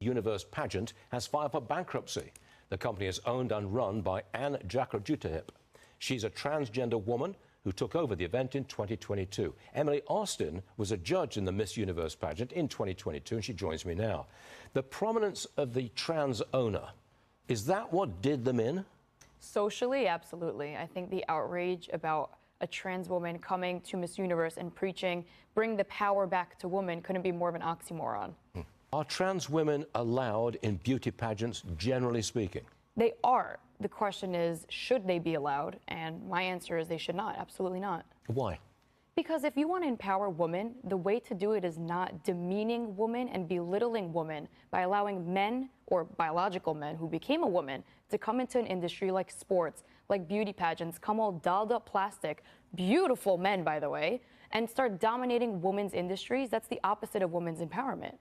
Universe pageant has filed for bankruptcy. The company is owned and run by Anne Jakrajutahip. She's a transgender woman who took over the event in 2022. Emily Austin was a judge in the Miss Universe pageant in 2022, and she joins me now. The prominence of the trans owner, is that what did them in? Socially, absolutely. I think the outrage about a trans woman coming to Miss Universe and preaching, bring the power back to women, couldn't be more of an oxymoron. Are trans women allowed in beauty pageants, generally speaking? They are. The question is, should they be allowed? And my answer is they should not. Absolutely not. Why? Because if you want to empower women, the way to do it is not demeaning women and belittling women by allowing men or biological men who became a woman to come into an industry like sports, like beauty pageants, come all dolled up plastic, beautiful men, by the way, and start dominating women's industries. That's the opposite of women's empowerment.